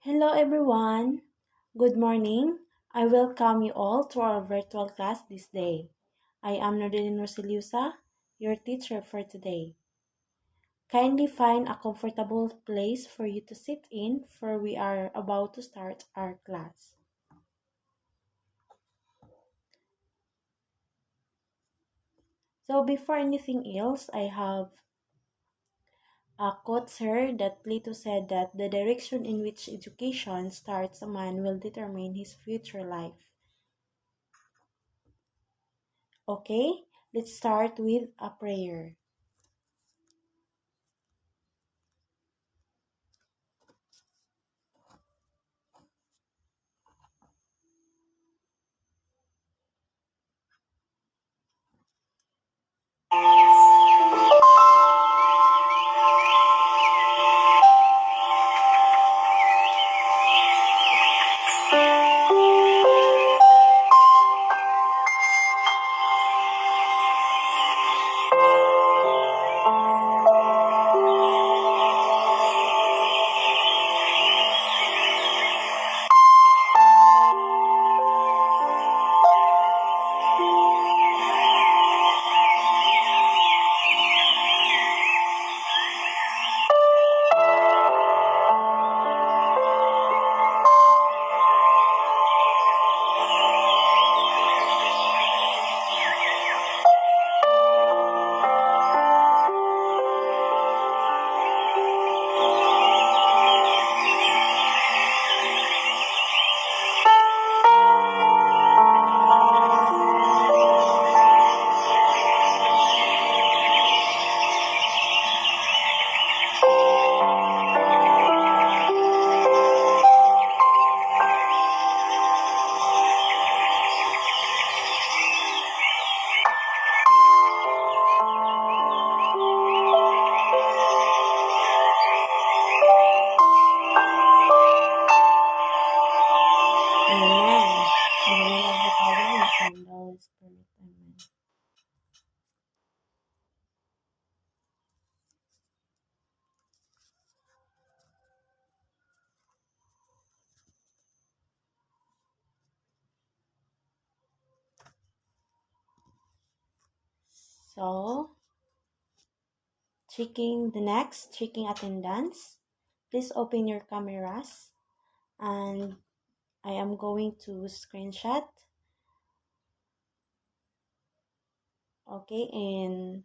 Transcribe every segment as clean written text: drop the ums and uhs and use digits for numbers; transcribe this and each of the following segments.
Hello everyone. Good morning. I welcome you all to our virtual class this day. I am Nodelyn Rosillosa, your teacher for today. Kindly find a comfortable place for you to sit in for we are about to start our class. So before anything else, I have a quote here that Plato said that the direction in which education starts a man will determine his future life. Okay, let's start with a prayer. Amen. In the name of the Father, and the Son, and the Holy Spirit. Amen. So, checking attendance. Please open your cameras and I am going to screenshot. Okay, in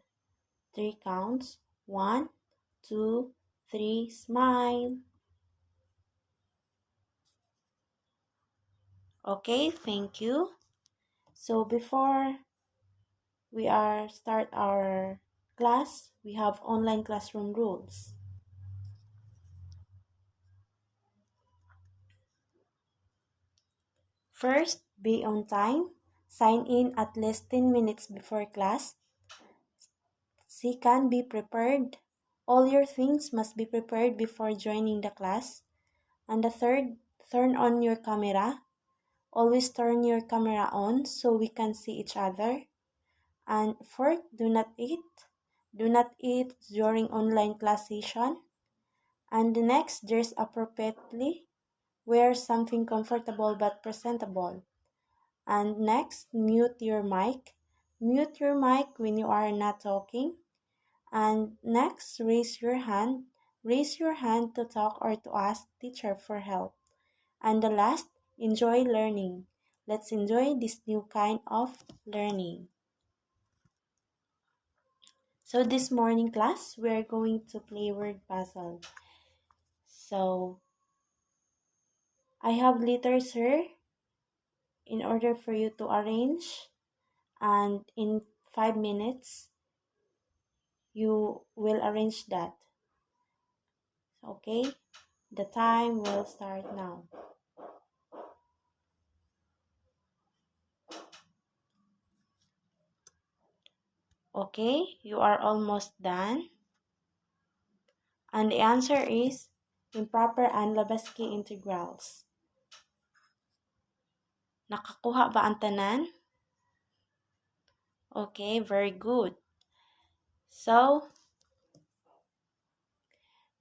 three counts. One, two, three, smile. Okay, thank you. So before we are start our class, we have online classroom rules. First, be on time. Sign in at least 10 minutes before class. Second, be prepared. All your things must be prepared before joining the class. And the third, turn on your camera. Always turn your camera on so we can see each other. And fourth, do not eat. Do not eat during online class session. And the next, dress appropriately. Wear something comfortable but presentable. And next, mute your mic. Mute your mic when you are not talking. And next, raise your hand. Raise your hand to talk or to ask teacher for help. And the last, enjoy learning. Let's enjoy this new kind of learning. So this morning class, we are going to play word puzzle. So I have letters here in order for you to arrange, and in 5 minutes you will arrange that. Okay, the time will start now. Okay, you are almost done. And the answer is improper and Lebesgue integrals. Nakakuha ba ang tanan? Okay, very good. So,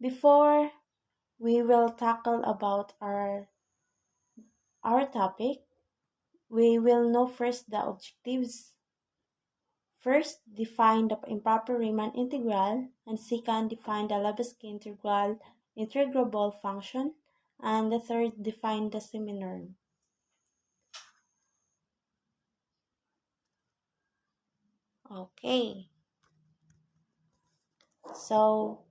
before we will tackle about our topic. We will know first the objectives. First, define the improper Riemann integral, and second, define the Lebesgue integral integrable function, and the third, define the seminorm. Okay, so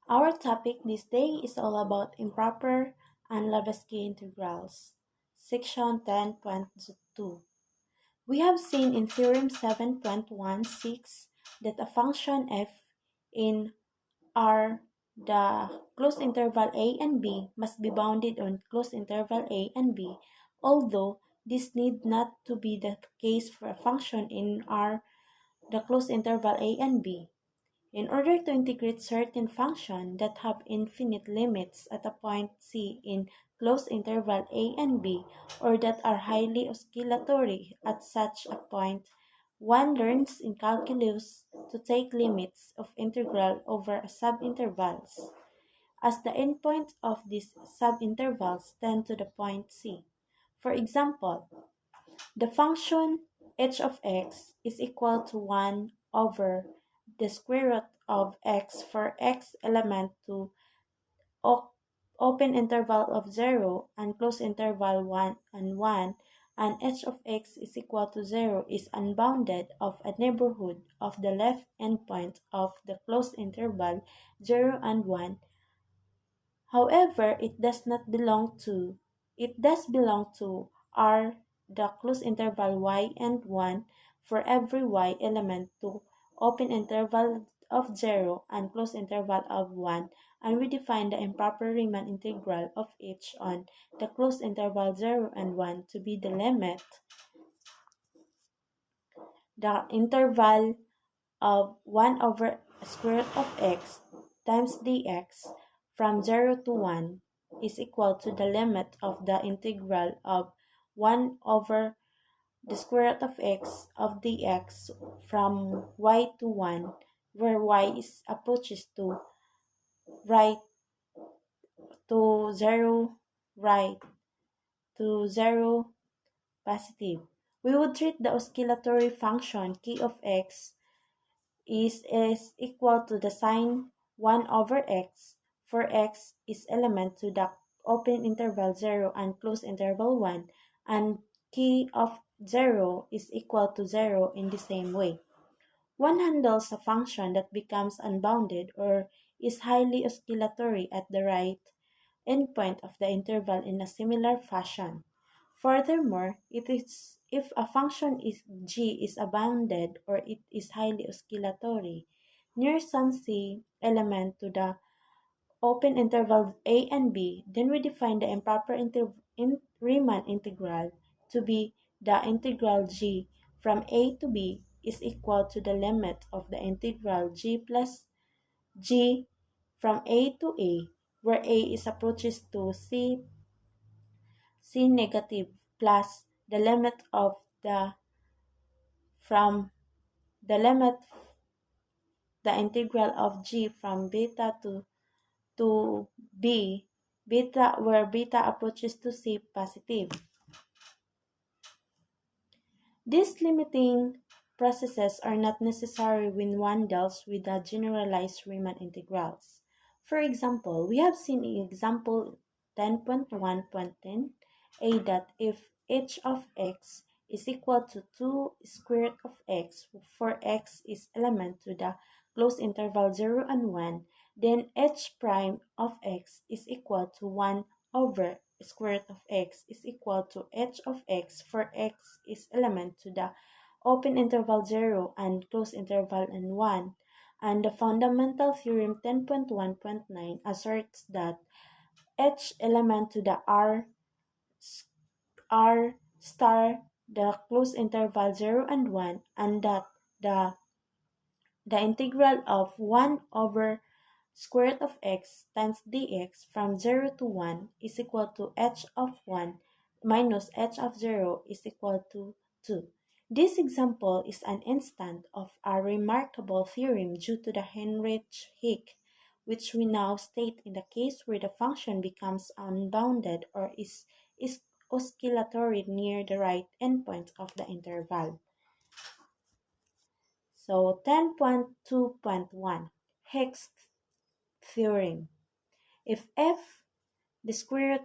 our topic this day is all about improper and Lebesgue integrals. Section 10.2. We have seen in Theorem 7.16 that a function f in R the closed interval a and b must be bounded on closed interval a and b, although this need not to be the case for a function in R the closed interval a and b. In order to integrate certain functions that have infinite limits at a point C in closed interval a and b, or that are highly oscillatory at such a point, one learns in calculus to take limits of integral over subintervals, as the endpoint of these subintervals tend to the point C. For example, the function h of x is equal to 1 over the square root of x for x element to open interval of 0 and close interval 1 and 1, and h of x is equal to 0 is unbounded of a neighborhood of the left endpoint of the closed interval 0 and 1. However, it does belong to R the closed interval y and 1 for every y element to open interval of 0 and close interval of 1, and we define the improper Riemann integral of h on the closed interval 0 and 1 to be the limit the interval of 1 over square root of x times dx from 0 to 1 is equal to the limit of the integral of 1 over the square root of x of dx from y to 1, where y is approaches to right to 0 right to 0 positive. We would treat the oscillatory function k of x is equal to the sine 1 over x, for x is element to the open interval 0 and close interval 1, and k of 0 is equal to 0 in the same way. One handles a function that becomes unbounded or is highly oscillatory at the right endpoint of the interval in a similar fashion. Furthermore, it is if a function is g is bounded or it is highly oscillatory near some c element to the open intervals a and b, then we define the improper Riemann integral to be the integral g from a to b is equal to the limit of the integral g plus g from a to a, where a is approaches to c negative plus the limit of the from the limit the integral of g from beta to b beta where beta approaches to c positive. These limiting processes are not necessary when one deals with the generalized Riemann integrals. For example, we have seen in example 10.1.10 a that if h of x is equal to 2 square root of x for x is element to the closed interval 0 and 1, then h prime of x is equal to 1 over square root of x is equal to h of x for x is element to the open interval 0 and close interval and 1. And the fundamental theorem 10.1.9 asserts that h element to the r star the close interval 0 and 1, and that the the integral of 1 over square root of x times dx from 0 to 1 is equal to h of 1 minus h of 0 is equal to 2. This example is an instance of a remarkable theorem due to the Heinrich-Hick which we now state in the case where the function becomes unbounded or is oscillatory near the right endpoint of the interval. So 10.2.1 Hicks theorem. If f the square root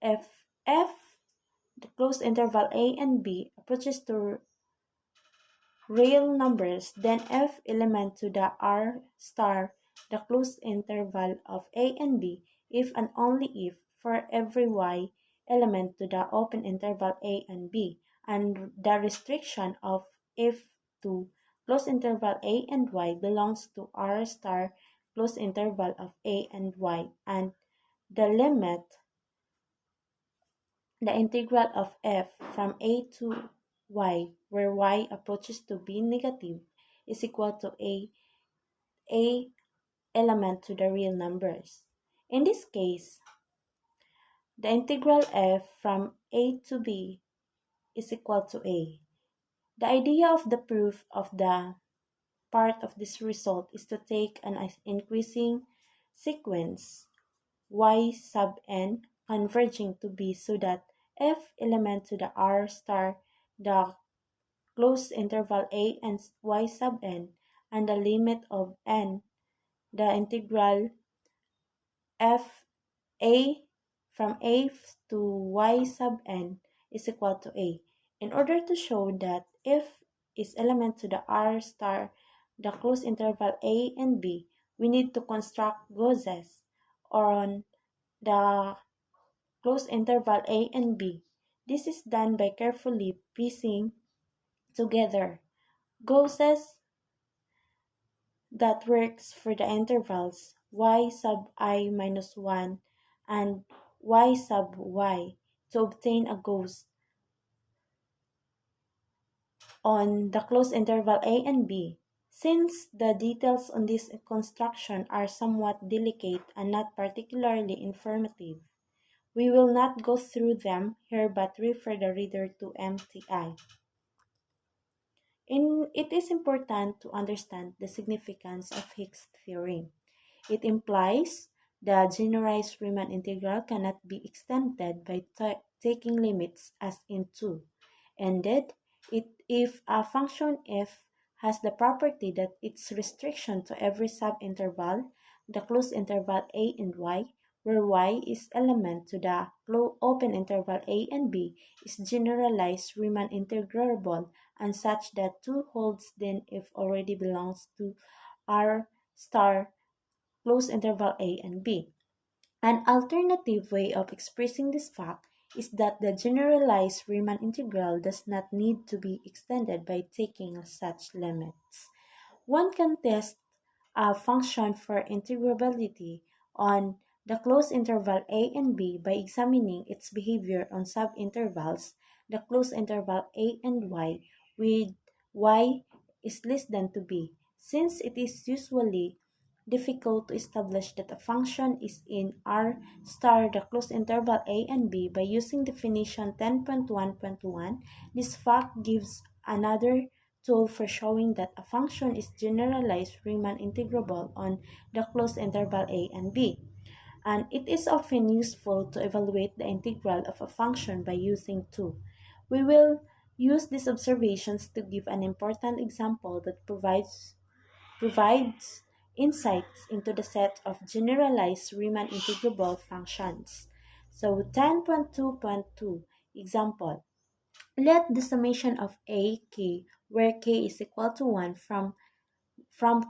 f the closed interval a and b approaches to real numbers, then f element to the r star the closed interval of a and b if and only if for every y element to the open interval a and b, and the restriction of if to closed interval a and y belongs to r star closed interval of a and y, and the limit the integral of f from a to y, where y approaches to be negative, is equal to a element to the real numbers. In this case, the integral f from a to b is equal to a. The idea of the proof of the part of this result is to take an increasing sequence y sub n converging to b so that f element to the r star the closed interval a and y sub n and the limit of n the integral f a from a to y sub n is equal to a. In order to show that f is element to the r star the closed interval a and b, we need to construct gauzes on the closed interval a and b. This is done by carefully piecing together gauzes that works for the intervals y sub I minus 1 and y sub y to obtain a gauge on the closed interval a and b. Since the details on this construction are somewhat delicate and not particularly informative, we will not go through them here but refer the reader to MTI. It is important to understand the significance of Hicks theorem. It implies the generalized Riemann integral cannot be extended by taking limits as in 2. Ended, if a function f has the property that its restriction to every subinterval, the closed interval a and y, where y is element to the open interval a and b, is generalized Riemann integrable and such that 2 holds then if already belongs to r star closed interval a and b. An alternative way of expressing this fact is that the generalized Riemann integral does not need to be extended by taking such limits. One can test a function for integrability on the closed interval a and b by examining its behavior on subintervals, the closed interval a and y, with y is less than to b, since it is usually difficult to establish that a function is in R star the closed interval a and b by using definition 10.1.1. This fact gives another tool for showing that a function is generalized Riemann integrable on the closed interval a and b, and it is often useful to evaluate the integral of a function by using 2. We will use these observations to give an important example that provides insights into the set of generalized Riemann integrable functions. So 10.2.2 example. Let the summation of a k, where k is equal to 1 from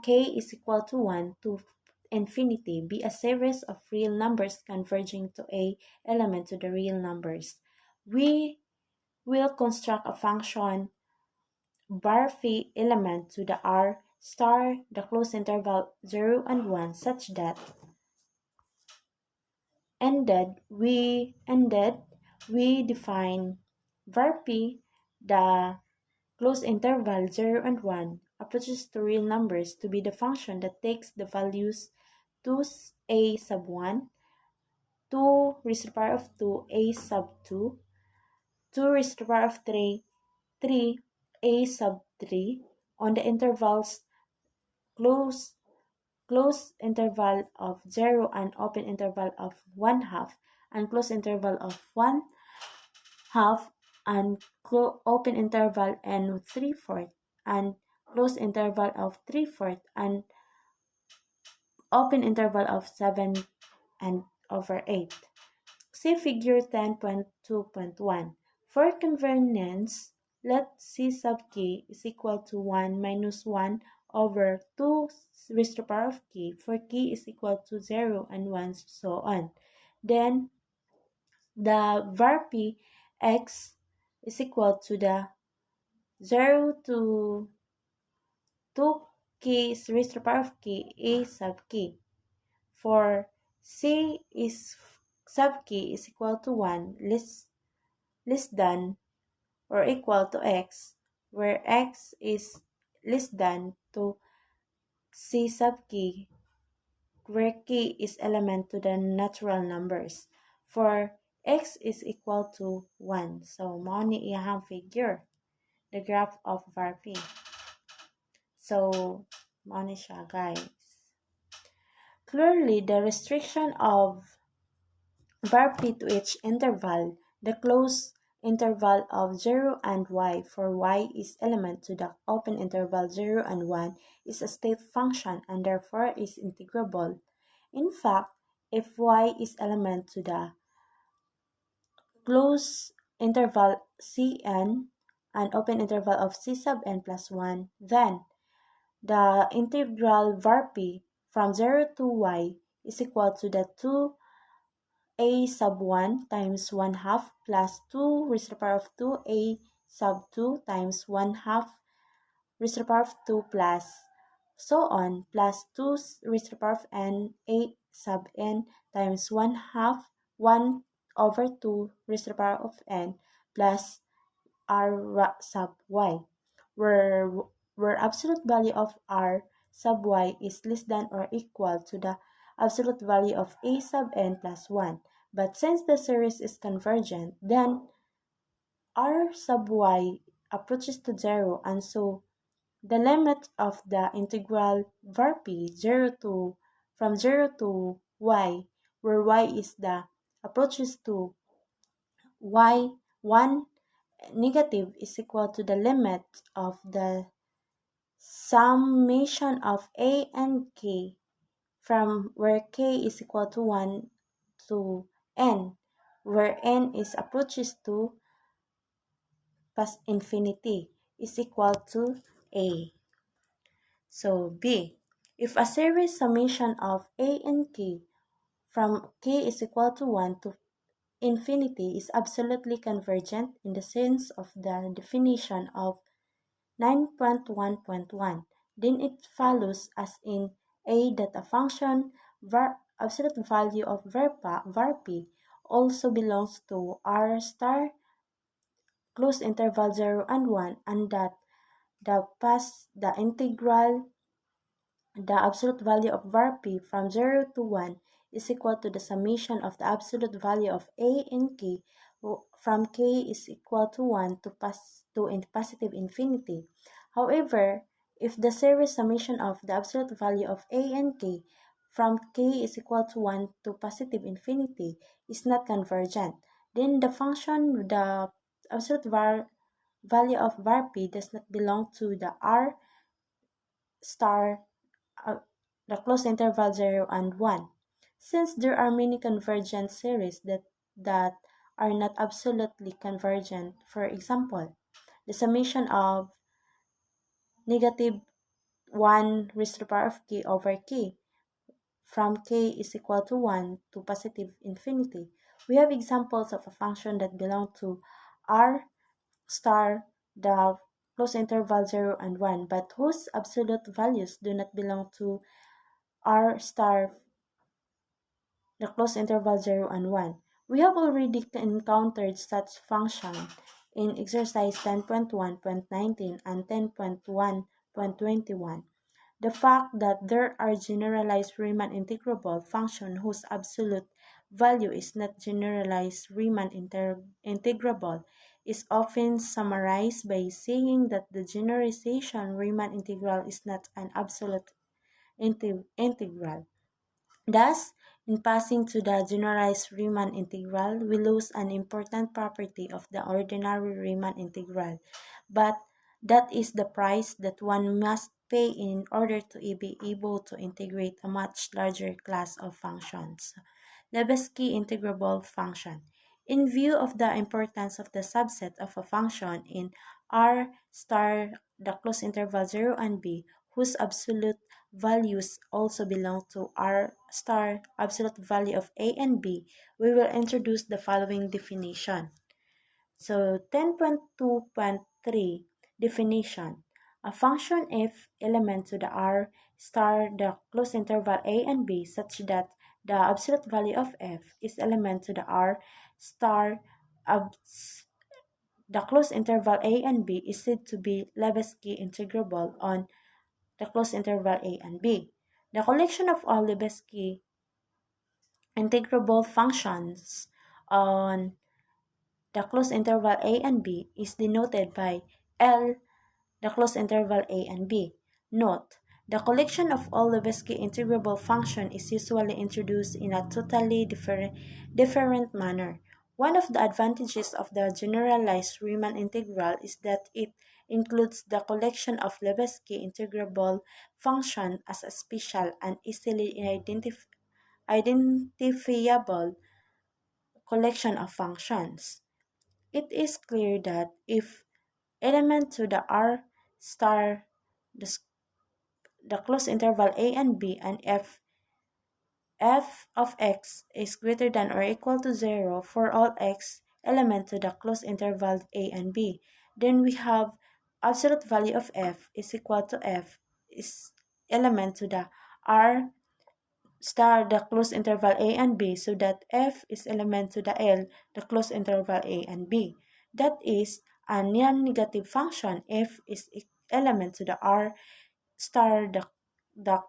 k is equal to 1 to infinity, be a series of real numbers converging to a element to the real numbers. We will construct a function bar phi element to the r star the closed interval 0 and 1 such that we define var p the closed interval 0 and 1 approaches to real numbers to be the function that takes the values 2a sub 1, 2 raised to the power of 2 a sub 2, 2 raised to the power of 3, 3 a sub 3 on the intervals close close interval of 0 and open interval of 1 half, and close interval of 1 half, and open interval and 3/4, and close interval of 3/4, and open interval of 7 and over 8. See figure 10.2.1. For convenience, let C sub k is equal to 1 minus 1 over 2 raised to the power of k, for k is equal to 0 and 1, so on. Then, the varp x is equal to the 0 to 2k raised to the power of k a sub k. For c is sub k is equal to 1 less than or equal to x, where x is less than to c sub k, where k is element to the natural numbers. For x is equal to 1. So, mao ni iyahang figure, the graph of varp. So, mao ni siya, guys. Clearly, the restriction of varp to each interval, the closed interval of 0 and y, for y is element to the open interval 0 and 1, is a state function and therefore is integrable. In fact, if y is element to the closed interval cn and open interval of c sub n plus 1, then the integral varp from 0 to y is equal to the 2 a sub 1 times 1 half plus 2 raised to the power of 2 a sub 2 times 1 half raised to the power of 2 plus so on, plus 2 raised to the power of n a sub n times 1 half 1 over 2 raised to the power of n plus r sub y, where absolute value of r sub y is less than or equal to the absolute value of a sub n plus 1. But since the series is convergent, then r sub y approaches to 0, and so the limit of the integral varp 0 to from 0 to y, where y is the approaches to y 1 negative, is equal to the limit of the summation of a and k from where k is equal to 1 to n, where n is approaches to past infinity, is equal to a. So b, if a series summation of a and k from k is equal to 1 to infinity is absolutely convergent in the sense of the definition of 9.1.1, then it follows as in a that a function absolute value of varp also belongs to r star close interval 0 and 1, and that the integral the absolute value of varp from 0 to 1 is equal to the summation of the absolute value of a and k from k is equal to 1 to in positive infinity. However, if the series summation of the absolute value of a and k from k is equal to 1 to positive infinity is not convergent, then the function, the absolute value of varp does not belong to the r star uh, the closed interval 0 and 1. Since there are many convergent series that are not absolutely convergent, for example, the summation of negative 1 raised to the power of k over k from k is equal to 1 to positive infinity. We have examples of a function that belong to r star the closed interval 0 and 1, but whose absolute values do not belong to r star the closed interval 0 and 1. We have already encountered such function in exercise 10.1.19 and 10.1.21. The fact that there are generalized Riemann integrable functions whose absolute value is not generalized Riemann integrable is often summarized by saying that the generalization Riemann integral is not an absolute integral. Thus, in passing to the generalized Riemann integral, we lose an important property of the ordinary Riemann integral, but that is the price that one must pay in order to be able to integrate a much larger class of functions. Lebesgue integrable function. In view of the importance of the subset of a function in R star the closed interval 0 and b, whose absolute values also belong to R star absolute value of a and b, we will introduce the following definition. So 10.2.3 definition. A function if element to the R star the closed interval a and b such that the absolute value of f is element to the R star the closed interval a and b is said to be Lebesgue integrable on the closed interval a and b. The collection of all Lebesgue integrable functions on the closed interval a and b is denoted by L, the closed interval a and b. Note, the collection of all Lebesgue integrable function is usually introduced in a totally different manner. One of the advantages of the generalized Riemann integral is that it includes the collection of Lebesgue integrable function as a special and easily identifiable collection of functions. It is clear that if element to the R star the, the closed interval a and b and f of x is greater than or equal to 0 for all x element to the closed interval a and b, then we have absolute value of f is equal to f is element to the R star the closed interval a and b so that f is element to the L the closed interval a and b. That is, a non-negative function f is element to the R star the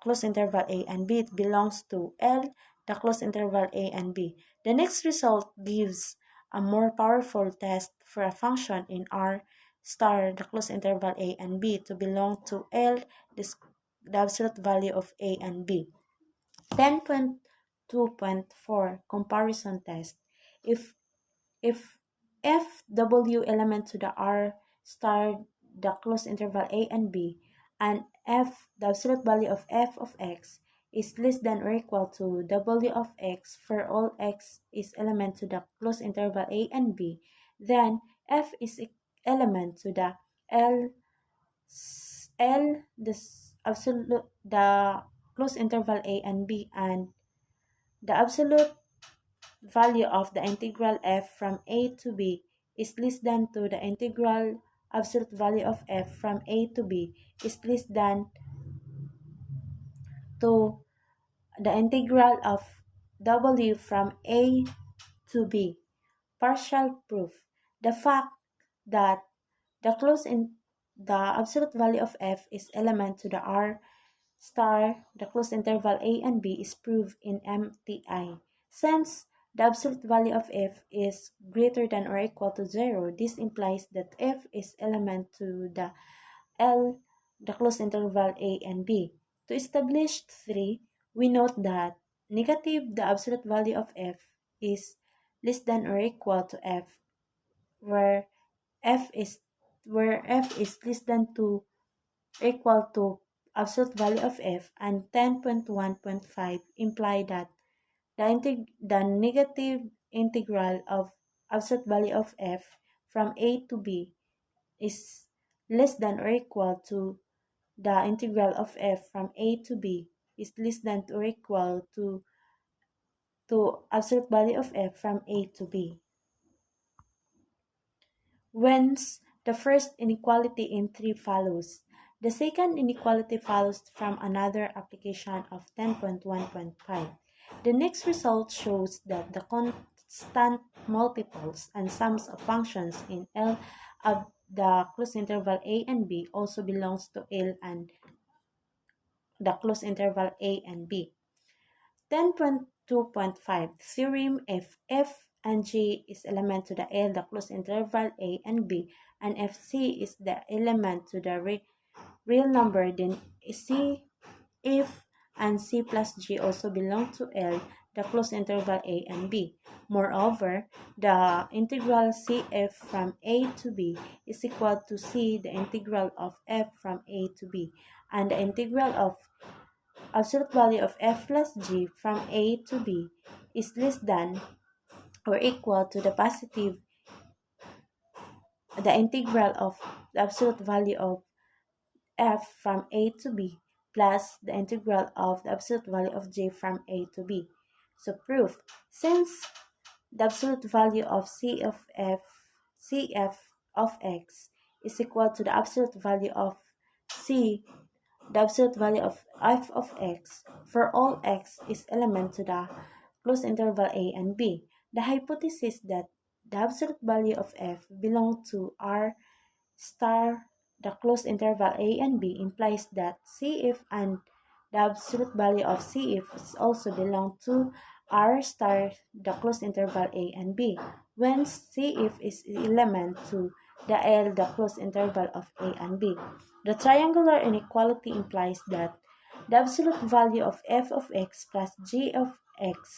closed interval a and b belongs to L the closed interval a and b. The next result gives a more powerful test for a function in R star the closed interval a and b to belong to L the absolute value of a and b. 10.2.4 comparison test. If if fw element to the R star the closed interval a and b and f the absolute value of f of x is less than or equal to w of x for all x is element to the closed interval a and b, then f is element to the L absolute the closed interval a and b and the absolute value of the integral f from a to b is less than to the integral absolute value of f from a to b is less than to the integral of w from a to b. Partial proof. The fact that the closed in the absolute value of f is element to the R star the closed interval a and b is proved in MTI. Since the absolute value of f is greater than or equal to 0, this implies that f is element to the L, the closed interval a and b. To establish 3, we note that negative the absolute value of f is less than or equal to f, where f is less than to equal to absolute value of f, and 10.1.5 imply that the negative integral of absolute value of f from a to b is less than or equal to the integral of f from a to b is less than or equal to absolute value of f from a to b. Whence the first inequality in 3 follows. The second inequality follows from another application of 10.1.5. The next result shows that the constant multiples and sums of functions in L of the closed interval a and b also belongs to L and the closed interval a and b. 10.2.5 Theorem: if f and g is element to the L the closed interval a and b and if c is the element to the real number, then c if and C plus G also belong to L, the closed interval A and B. Moreover, the integral CF from A to B is equal to C, the integral of F from A to B, and the integral of absolute value of F plus G from A to B is less than or equal to the integral of the absolute value of F from A to B plus the integral of the absolute value of J from A to B. So proof, since the absolute value of CF of X is equal to the absolute value of C, the absolute value of F of X for all X is element to the closed interval A and B. The hypothesis that the absolute value of F belong to R star the closed interval A and B implies that CF and the absolute value of CF also belong to R star the closed interval A and B, when CF is element to the L the closed interval of A and B. The triangular inequality implies that the absolute value of F of X plus G of X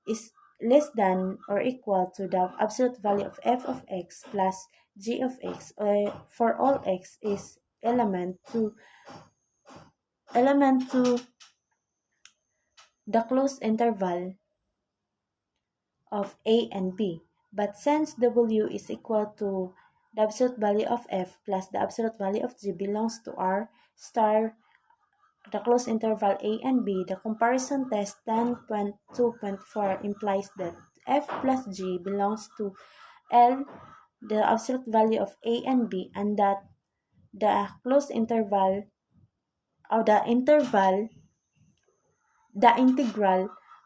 is less than or equal to the absolute value of f of x plus g of x for all x is element to the closed interval of a and b. But since w is equal to the absolute value of f plus the absolute value of g belongs to r star the closed interval a and b, the comparison test 10.2.4 implies that f plus g belongs to L, the absolute value of A and B, and that the closed interval or the integral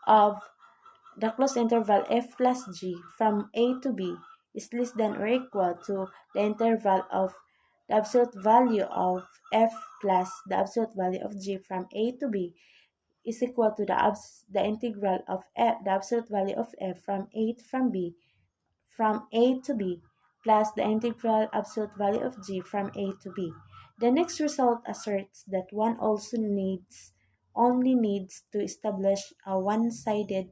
of the closed interval f plus g from A to B is less than or equal to the interval of the absolute value of f plus the absolute value of g from A to B is equal to the integral of the absolute value of f from A to B plus the integral absolute value of g from A to B. The next result asserts that one only needs to establish a one-sided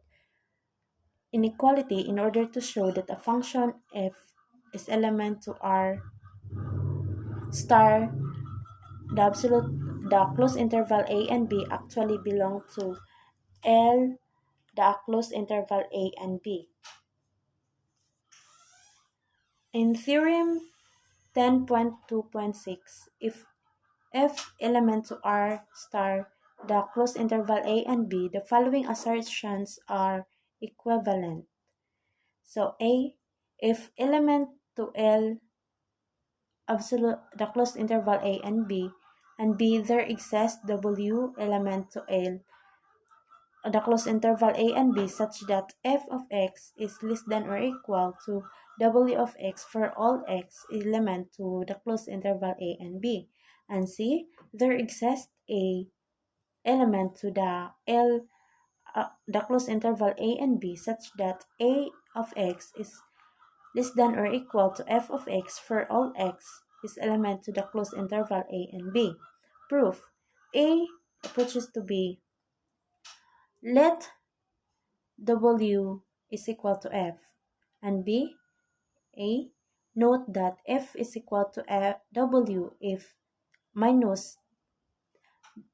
inequality in order to show that a function f is element to R star the closed interval A and B actually belong to L the closed interval A and B. In theorem 10.2.6, if F element to R star the closed interval A and B, the following assertions are equivalent. So A, if element to L absolute the closed interval A and B there exists W element to L the closed interval A and B such that f of x is less than or equal to w of x for all x element to the closed interval A and B. And C, there exists a element to the closed interval A and B such that A of x is less than or equal to f of x for all x is element to the closed interval A and B. Proof. A approaches to B. Let W is equal to F. And B, A, note that F is equal to W if minus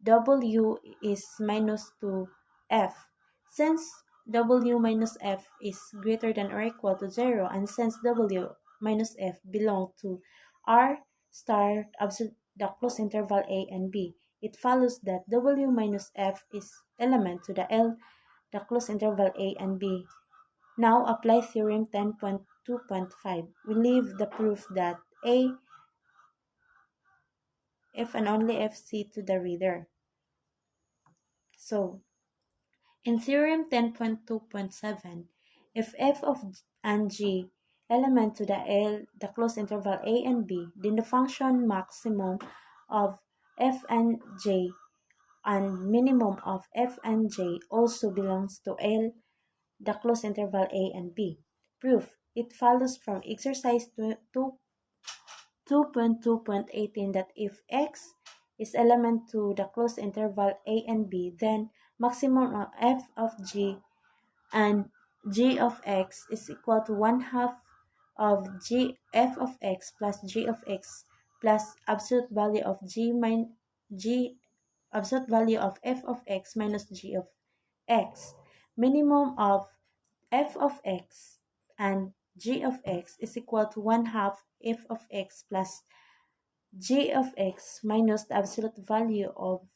W is minus to F. Since W minus F is greater than or equal to 0, and since W minus F belong to R star the closed interval A and B, it follows that W minus F is element to the closed interval A and B. Now apply theorem 10.2.5. We leave the proof that A, if and only if C to the reader. So, in theorem 10.2.7, if f of and g element to the closed interval A and B, then the function maximum of f and j and minimum of f and j also belongs to L, the closed interval A and B. Proof. It follows from exercise 2.2.18 that if x is element to the closed interval a and b, then maximum of f of g and g of x is equal to 1/2 of g f of x plus g of x plus absolute value of g absolute value of f of x minus g of x. Minimum of f of x and g of x is equal to 1/2 f of x plus g of x minus the absolute value of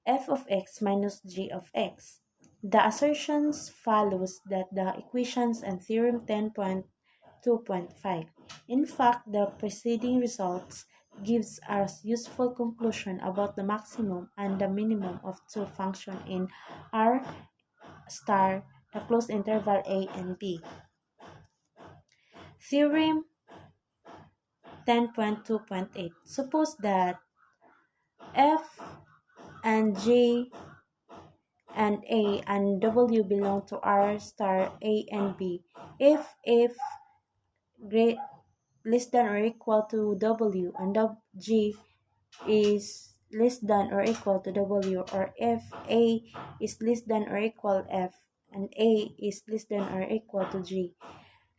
f of x minus g of x. The assertions follows that the equations and theorem 10.2.5. In fact, the preceding results gives us useful conclusion about the maximum and the minimum of two functions in R star the closed interval a and b. Theorem 10.2.8. Suppose that f and g and A and W belong to R star A and B. If great less than or equal to W and G is less than or equal to W, or if A is less than or equal F and A is less than or equal to G,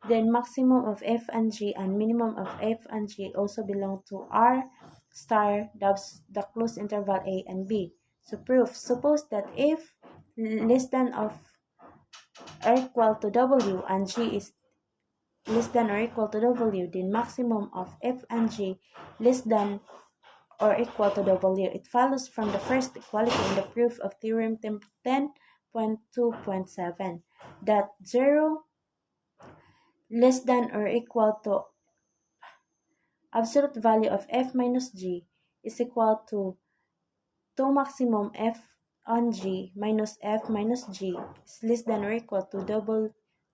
then maximum of F and G and minimum of F and G also belong to R star the closed interval A and B. So proof, suppose that if less than of or equal to W and G is less than or equal to W, then maximum of F and G less than or equal to W. It follows from the first equality in the proof of theorem 10.2.7 that 0 less than or equal to absolute value of F minus G is equal to 2 maximum F on G minus F minus G is less than or equal to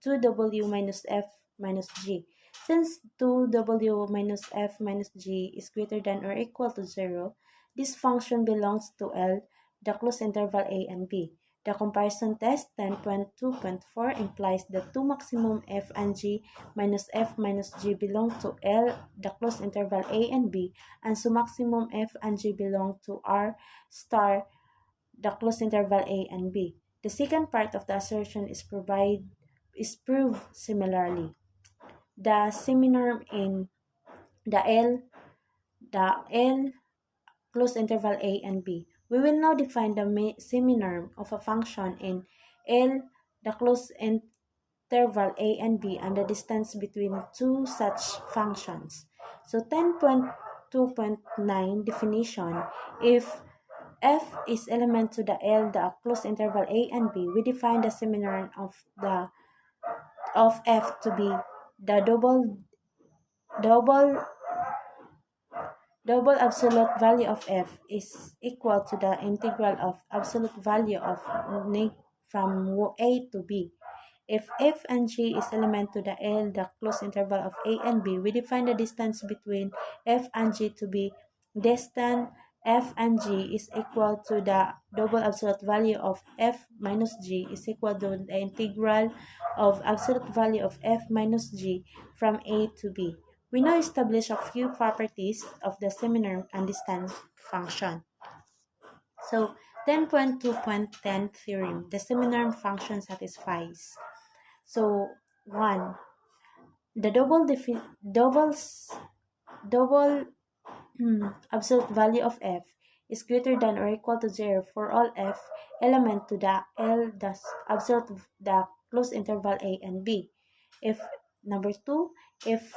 2W minus F minus G. Since 2W minus F minus G is greater than or equal to 0, this function belongs to L, the closed interval A and B. The comparison test 10.2.4 implies that 2 maximum F and G minus F minus G belong to L, the closed interval A and B, and so maximum F and G belong to R star, the closed interval A and B. The second part of the assertion is proved similarly. The seminorm in the L closed interval A and B. We will now define the seminorm of a function in L, the closed interval A and B, and the distance between two such functions. So 10.2.9 definition, if f is element to the L, the closed interval A and B, we define the seminorm of f to be the double absolute value of f is equal to the integral of absolute value of from a to b. If f and g is element to the L, the closed interval of a and b, we define the distance between f and g to be distant f and g is equal to the double absolute value of f minus g is equal to the integral of absolute value of f minus g from a to b. We now establish a few properties of the seminorm and distance function. So 10.2.10 theorem, the seminorm function satisfies. So 1. The double absolute value of f is greater than or equal to 0 for all f element to the L, the absolute the closed interval a and b. If number 2, if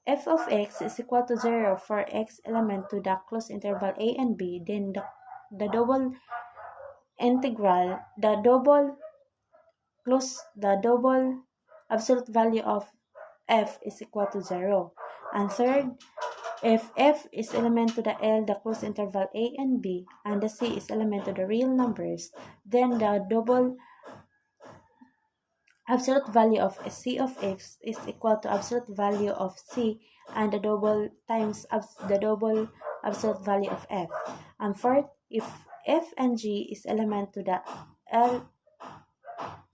f of x is equal to 0 for x element to the closed interval a and b, then the double integral, the double absolute value of f is equal to 0. And third, if f is element to the L, the closed interval a and b, and the c is element to the real numbers, then the double absolute value of c of x is equal to absolute value of c and the double times the double absolute value of f. And fourth, if f and g is element to the L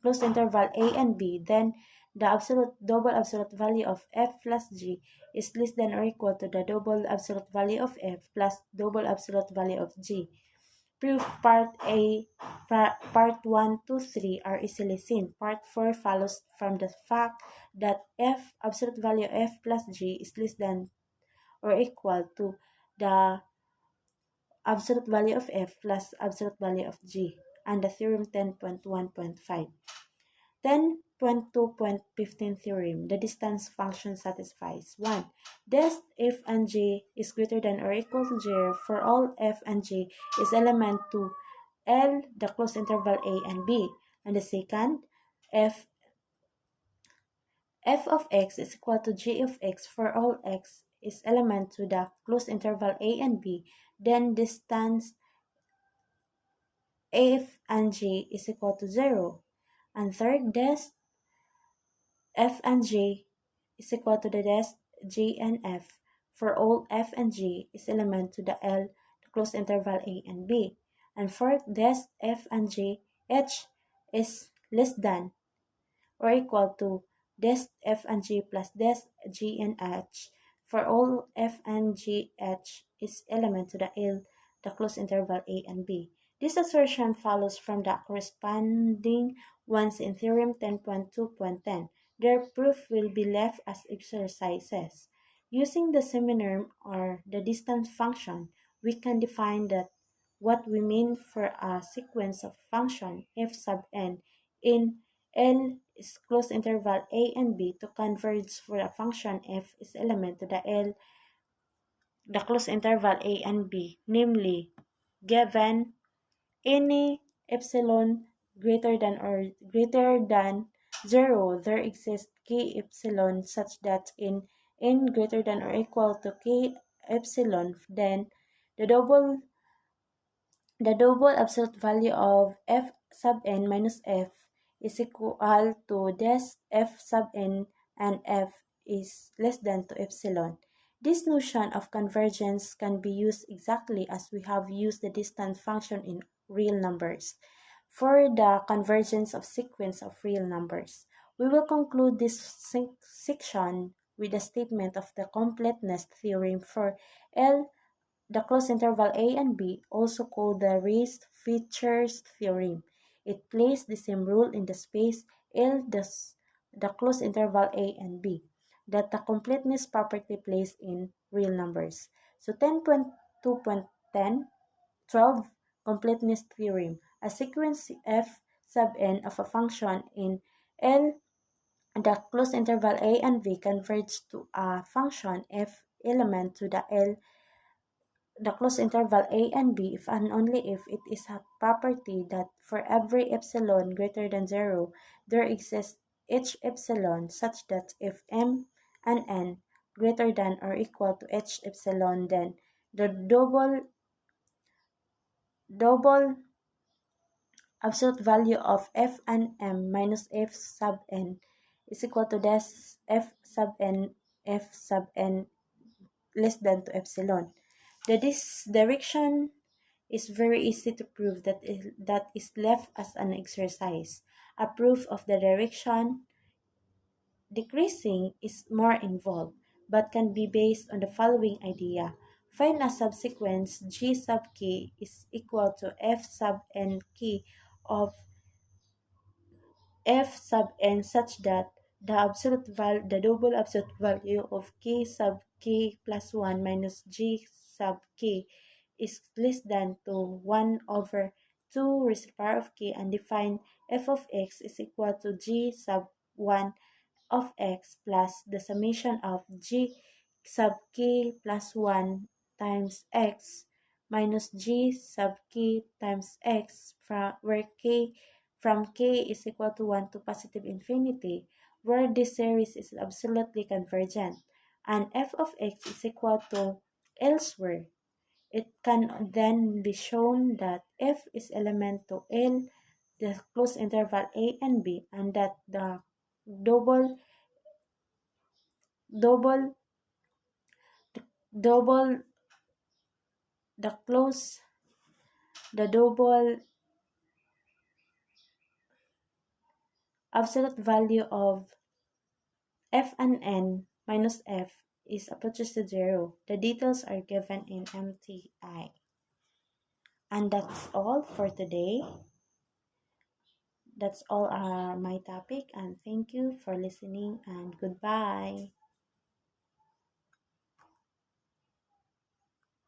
closed interval a and b, then the double absolute value of f plus g is less than or equal to the double absolute value of f plus double absolute value of g. Proof Part A, Part 1 to 3 are easily seen. Part 4 follows from the fact that f absolute value f plus g is less than or equal to the absolute value of f plus absolute value of g, and the theorem 10.1.5. 10.2.15 theorem. The distance function satisfies 1. Dest f and g is greater than or equal to 0 for all f and g is element to L, the closed interval a and b. And the second, f of x is equal to g of x for all x is element to the closed interval a and b. Then distance f and g is equal to 0. And third, dest f and g is equal to the dest g and f for all f and g is element to the L, the closed interval a and b. And fourth, dest f and g h is less than or equal to dest f and g plus dest g and h for all f and g h is element to the L, the closed interval a and b. This assertion follows from the corresponding ones in theorem 10.2.10. Their proof will be left as exercises. Using the seminorm or the distance function, we can define that what we mean for a sequence of function f sub n in L is closed interval a and b to converge for a function f is element to the L, the closed interval a and b, namely, given any epsilon greater than 0, there exists k epsilon such that in n greater than or equal to k epsilon, then the double absolute value of f sub n minus f is equal to this f sub n and f is less than to epsilon. This notion of convergence can be used exactly as we have used the distance function in real numbers for the convergence of sequence of real numbers. We will conclude this section with a statement of the completeness theorem for L, the closed interval a and b, also called the raised features theorem. It plays the same rule in the space L, the closed interval a and b, that the completeness property plays in real numbers. So 10.2.10, 12, completeness theorem. A sequence f sub n of a function in L, the closed interval a and b converge to a function f element to the L, the closed interval a and b if and only if it is a property that for every epsilon greater than 0, there exists h epsilon such that if m and n greater than or equal to h epsilon, then the double absolute value of f and m minus f sub n is equal to this f sub n less than to epsilon. This direction is very easy to prove, that is left as an exercise. A proof of the direction decreasing is more involved, but can be based on the following idea. Find a subsequence g sub k is equal to f sub n k of f sub n such that the double absolute value of k sub k plus 1 minus g sub k is less than to 1 over 2 raised to the power of k, and define f of x is equal to g sub 1 of x plus the summation of g sub k plus 1 times x minus g sub k times x, where k is equal to 1 to positive infinity, where this series is absolutely convergent, and f of x is equal to elsewhere. It can then be shown that f is element to L, the closed interval a and b, and that the double double double the close the double absolute value of F and N minus F is approaches to 0. The details are given in MTI. And that's all for today. That's all my topic, and thank you for listening, and goodbye.